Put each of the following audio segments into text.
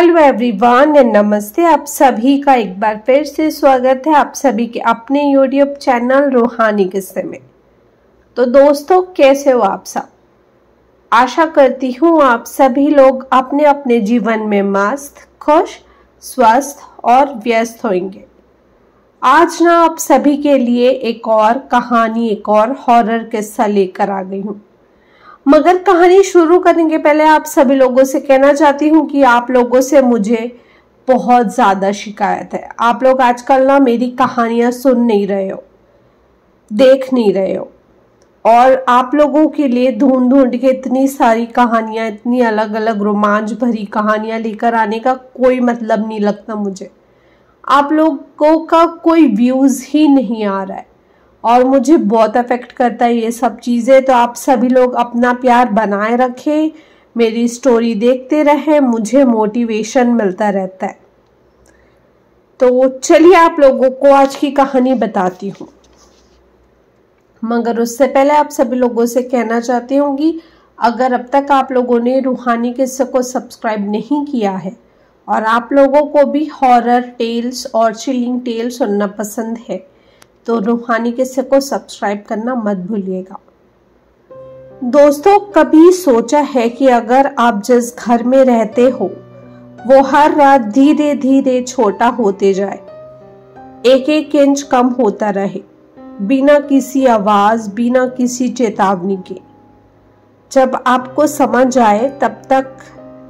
Hello everyone and नमस्ते। आप सभी का एक बार फिर से स्वागत है आप सभी के अपने यूट्यूब चैनल रूहानी किस्से में। तो दोस्तों, कैसे हो आप सब? आशा करती हूँ आप सभी लोग अपने अपने जीवन में मस्त, खुश, स्वस्थ और व्यस्त होंगे। आज ना आप सभी के लिए एक और कहानी, एक और हॉरर किस्सा लेकर आ गई हूँ। मगर कहानी शुरू करने के पहले आप सभी लोगों से कहना चाहती हूँ कि आप लोगों से मुझे बहुत ज़्यादा शिकायत है। आप लोग आजकल ना मेरी कहानियाँ सुन नहीं रहे हो, देख नहीं रहे हो, और आप लोगों के लिए ढूंढ ढूंढ के इतनी सारी कहानियाँ, इतनी अलग अलग रोमांच भरी कहानियाँ लेकर आने का कोई मतलब नहीं लगता मुझे। आप लोगों का कोई व्यूज़ ही नहीं आ रहा है और मुझे बहुत अफेक्ट करता है ये सब चीज़ें। तो आप सभी लोग अपना प्यार बनाए रखें, मेरी स्टोरी देखते रहें, मुझे मोटिवेशन मिलता रहता है। तो चलिए आप लोगों को आज की कहानी बताती हूँ। मगर उससे पहले आप सभी लोगों से कहना चाहती हूँ कि अगर अब तक आप लोगों ने रूहानी किस्से को सब्सक्राइब नहीं किया है और आप लोगों को भी हॉरर टेल्स और चिलिंग टेल्स सुनना पसंद है तो रूहानी किस्से को सब्सक्राइब करना मत भूलिएगा। दोस्तों, कभी सोचा है कि अगर आप जिस घर में रहते हो वो हर रात धीरे धीरे छोटा होते जाए, एक एक इंच कम होता रहे, बिना किसी आवाज, बिना किसी चेतावनी के। जब आपको समझ आए तब तक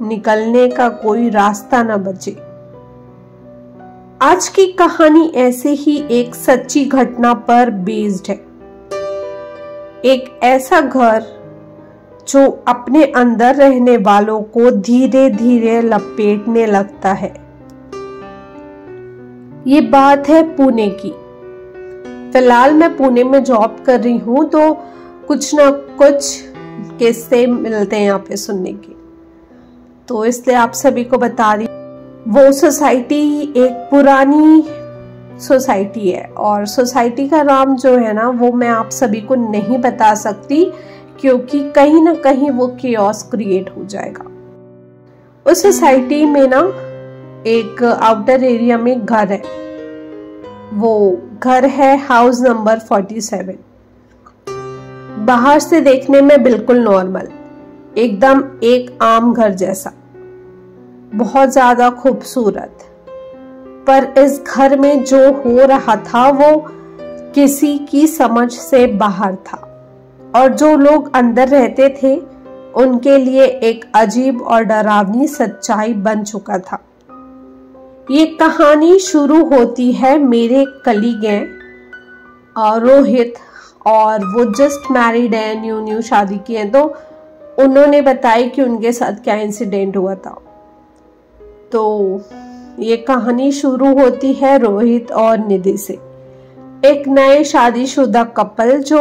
निकलने का कोई रास्ता न बचे। आज की कहानी ऐसे ही एक सच्ची घटना पर बेस्ड है। एक ऐसा घर जो अपने अंदर रहने वालों को धीरे धीरे लपेटने लगता है। ये बात है पुणे की। फिलहाल मैं पुणे में जॉब कर रही हूँ, तो कुछ ना कुछ किस्से मिलते हैं यहाँ पे सुनने के, तो इसलिए आप सभी को बता रही। वो सोसाइटी एक पुरानी सोसाइटी है और सोसाइटी का नाम जो है ना वो मैं आप सभी को नहीं बता सकती, क्योंकि कहीं ना कहीं वो केओस क्रिएट हो जाएगा। उस सोसाइटी में ना एक आउटर एरिया में घर है। वो घर है हाउस नंबर 47। बाहर से देखने में बिल्कुल नॉर्मल, एकदम एक आम घर जैसा, बहुत ज्यादा खूबसूरत। पर इस घर में जो हो रहा था वो किसी की समझ से बाहर था, और जो लोग अंदर रहते थे उनके लिए एक अजीब और डरावनी सच्चाई बन चुका था। ये कहानी शुरू होती है, मेरे कलीग हैं रोहित, और वो जस्ट मैरिड है, न्यू शादी की है। तो उन्होंने बताया कि उनके साथ क्या इंसिडेंट हुआ था। तो ये कहानी शुरू होती है रोहित और निधि से, एक नए शादीशुदा कपल जो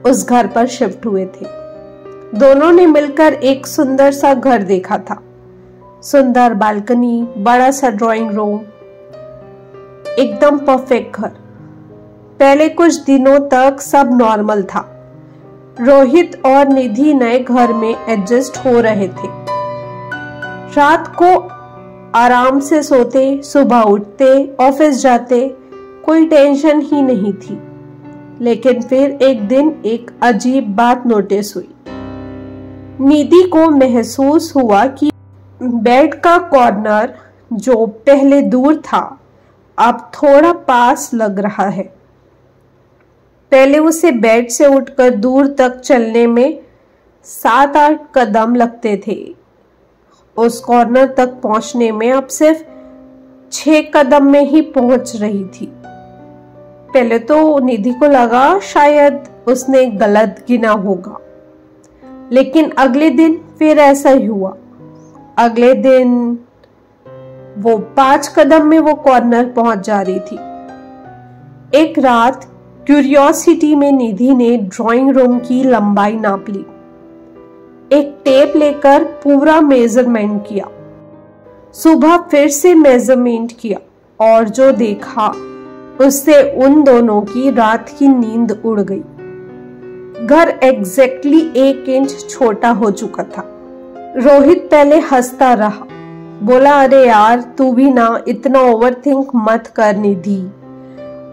उस घर पर शिफ्ट हुए थे। दोनों ने मिलकर एक सुंदर सा घर देखा था। सुंदर बालकनी, बड़ा सा ड्राइंग रूम, एकदम परफेक्ट घर। पहले कुछ दिनों तक सब नॉर्मल था। रोहित और निधि नए घर में एडजस्ट हो रहे थे। रात को आराम से सोते, सुबह उठते, ऑफिस जाते, कोई टेंशन ही नहीं थी। लेकिन फिर एक दिन एक अजीब बात नोटिस हुई। निधि को महसूस हुआ कि बेड का कॉर्नर जो पहले दूर था अब थोड़ा पास लग रहा है। पहले उसे बेड से उठकर दूर तक चलने में 7-8 कदम लगते थे। उस कॉर्नर तक पहुंचने में अब सिर्फ 6 कदम में ही पहुंच रही थी। पहले तो निधि को लगा शायद उसने गलत गिना होगा, लेकिन अगले दिन फिर ऐसा ही हुआ। अगले दिन वो 5 कदम में वो कॉर्नर पहुंच जा रही थी। एक रात क्यूरियोसिटी में निधि ने ड्राइंग रूम की लंबाई नाप ली। एक टेप लेकर पूरा मेजरमेंट किया। सुबह फिर से मेजरमेंट किया और जो देखा उससे उन दोनों की रात की नींद उड़ गई। घर एग्जैक्टली 1 इंच छोटा हो चुका था। रोहित पहले हंसता रहा, बोला, अरे यार तू भी ना इतना ओवरथिंक मत कर निधि।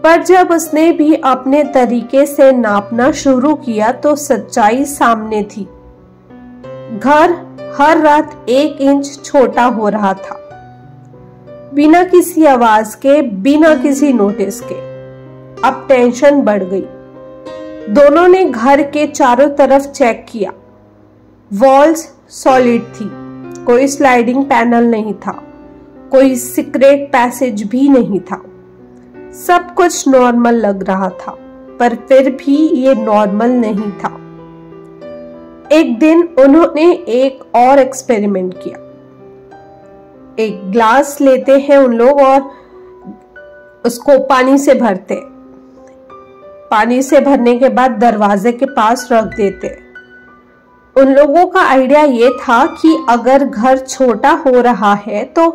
पर जब उसने भी अपने तरीके से नापना शुरू किया तो सच्चाई सामने थी। घर हर रात 1 इंच छोटा हो रहा था, बिना किसी आवाज के, बिना किसी नोटिस के। अब टेंशन बढ़ गई। दोनों ने घर के चारों तरफ चेक किया। वॉल्स सॉलिड थी, कोई स्लाइडिंग पैनल नहीं था, कोई सीक्रेट पैसेज भी नहीं था। सब कुछ नॉर्मल लग रहा था, पर फिर भी ये नॉर्मल नहीं था। एक दिन उन्होंने एक और एक्सपेरिमेंट किया। एक ग्लास लेते हैं उन लोग और उसको पानी से भरते। पानी से भरने के बाद दरवाजे के पास रख देते। उन लोगों का आइडिया ये था कि अगर घर छोटा हो रहा है तो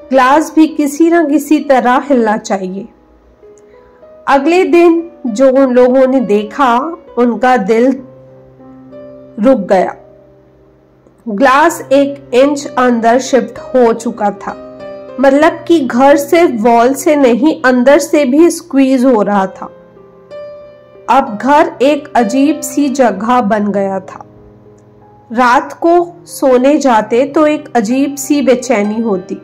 ग्लास भी किसी न किसी तरह हिलना चाहिए। अगले दिन जो उन लोगों ने देखा, उनका दिल रुक गया। ग्लास 1 इंच अंदर शिफ्ट हो चुका था, मतलब कि घर से वॉल से नहीं, अंदर से भी स्क्वीज हो रहा था। अब घर एक अजीब सी जगह बन गया था। रात को सोने जाते तो एक अजीब सी बेचैनी होती।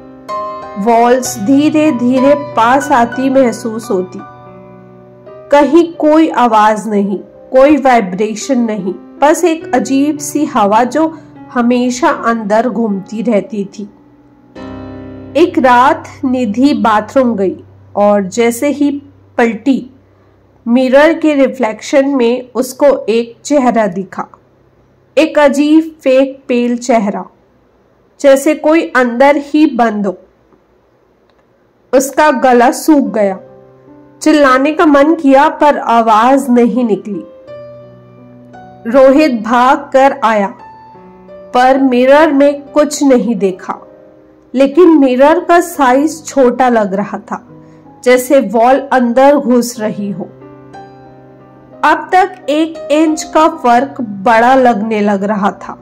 वॉल्स धीरे धीरे पास आती महसूस होती। कहीं कोई आवाज नहीं, कोई वाइब्रेशन नहीं, बस एक अजीब सी हवा जो हमेशा अंदर घूमती रहती थी। एक रात निधि बाथरूम गई और जैसे ही पलटी, मिरर के रिफ्लेक्शन में उसको एक चेहरा दिखा। एक अजीब फेक पेल चेहरा, जैसे कोई अंदर ही बंद हो। उसका गला सूख गया। चिल्लाने का मन किया पर आवाज नहीं निकली। रोहित भाग कर आया पर मिरर में कुछ नहीं देखा, लेकिन मिरर का साइज छोटा लग रहा था, जैसे वॉल अंदर घुस रही हो। अब तक 1 इंच का फर्क बड़ा लगने लग रहा था।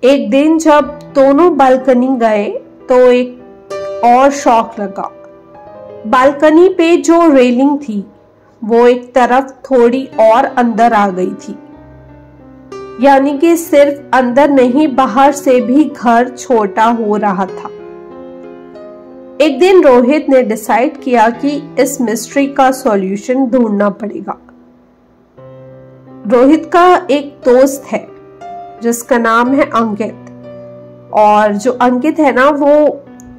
एक दिन जब दोनों बालकनी गए तो एक और शॉक लगा। बालकनी पे जो रेलिंग थी वो एक तरफ थोड़ी और अंदर आ गई थी, यानी कि सिर्फ अंदर नहीं, बाहर से भी घर छोटा हो रहा था। एक दिन रोहित ने डिसाइड किया कि इस मिस्ट्री का सॉल्यूशन ढूंढना पड़ेगा। रोहित का एक दोस्त है जिसका नाम है अंकित, और जो अंकित है ना वो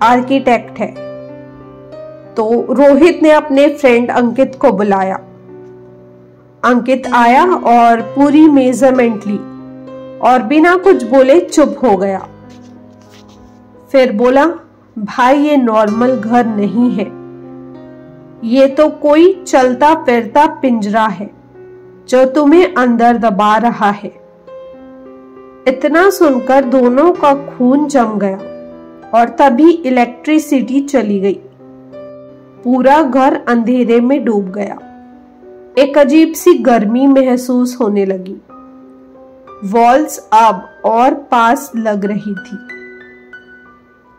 आर्किटेक्ट है। तो रोहित ने अपने फ्रेंड अंकित को बुलाया। अंकित आया और पूरी मेजरमेंट ली और बिना कुछ बोले चुप हो गया। फिर बोला, भाई ये नॉर्मल घर नहीं है, ये तो कोई चलता फिरता पिंजरा है जो तुम्हें अंदर दबा रहा है। इतना सुनकर दोनों का खून जम गया और तभी इलेक्ट्रिसिटी चली गई। पूरा घर अंधेरे में डूब गया। एक अजीब सी गर्मी महसूस होने लगी। वॉल्स अब और पास लग रही थी।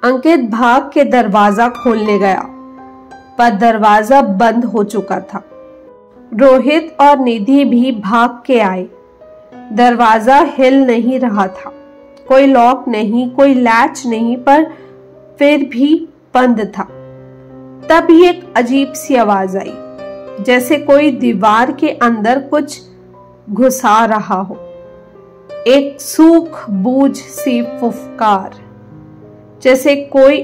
अंकित भाग के दरवाजा खोलने गया, पर दरवाजा बंद हो चुका था। रोहित और निधि भी भाग के आए। दरवाजा हिल नहीं रहा था, कोई लॉक नहीं, कोई लैच नहीं, पर फिर भी बंद था। तभी एक अजीब सी आवाज आई, जैसे कोई दीवार के अंदर कुछ घुसा रहा हो। एक सूख बूझ सी फुफकार, जैसे कोई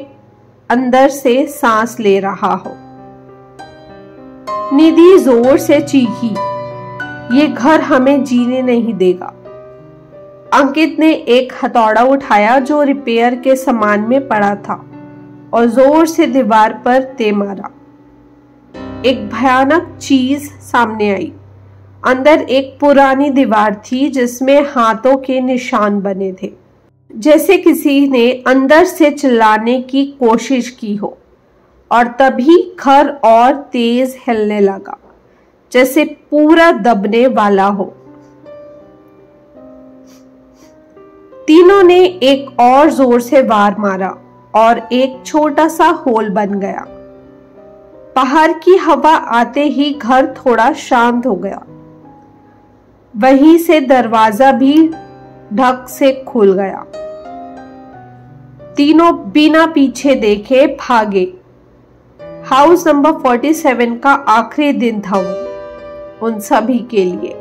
अंदर से सांस ले रहा हो। निधि जोर से चीखी, ये घर हमें जीने नहीं देगा। अंकित ने एक हथौड़ा उठाया जो रिपेयर के सामान में पड़ा था और जोर से दीवार पर दे मारा। एक भयानक चीज सामने आई। अंदर एक पुरानी दीवार थी जिसमें हाथों के निशान बने थे, जैसे किसी ने अंदर से चिल्लाने की कोशिश की हो। और तभी घर और तेज हिलने लगा, जैसे पूरा दबने वाला हो। तीनों ने एक और जोर से वार मारा और एक छोटा सा होल बन गया। बाहर की हवा आते ही घर थोड़ा शांत हो गया। वहीं से दरवाजा भी ढक से खुल गया। तीनों बिना पीछे देखे भागे। हाउस नंबर 47 का आखिरी दिन था वो उन सभी के लिए।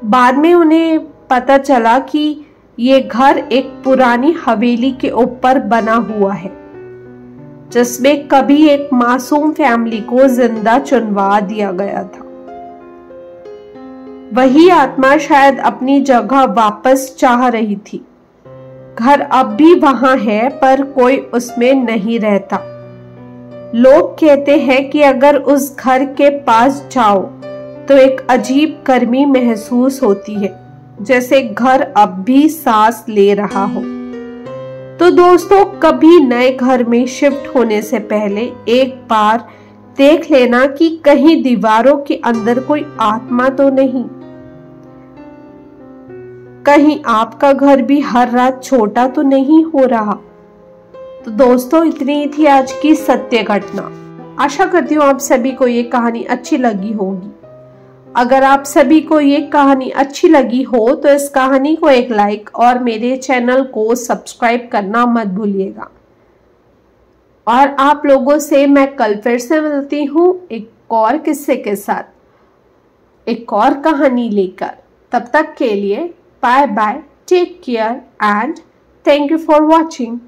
बाद में उन्हें पता चला कि ये घर एक पुरानी हवेली के ऊपर बना हुआ है, जिसमें कभी एक मासूम फैमिली को जिंदा चुनवा दिया गया था। वही आत्मा शायद अपनी जगह वापस चाह रही थी। घर अब भी वहां है, पर कोई उसमें नहीं रहता। लोग कहते हैं कि अगर उस घर के पास जाओ तो एक अजीब गर्मी महसूस होती है, जैसे घर अब भी सांस ले रहा हो। तो दोस्तों, कभी नए घर में शिफ्ट होने से पहले एक बार देख लेना कि कहीं दीवारों के अंदर कोई आत्मा तो नहीं। कहीं आपका घर भी हर रात छोटा तो नहीं हो रहा। तो दोस्तों, इतनी ही थी आज की सत्य घटना। आशा करती हूँ आप सभी को ये कहानी अच्छी लगी होगी। अगर आप सभी को ये कहानी अच्छी लगी हो तो इस कहानी को एक लाइक और मेरे चैनल को सब्सक्राइब करना मत भूलिएगा। और आप लोगों से मैं कल फिर से मिलती हूँ एक और किस्से के साथ, एक और कहानी लेकर। तब तक के लिए bye bye, take care and thank you for watching.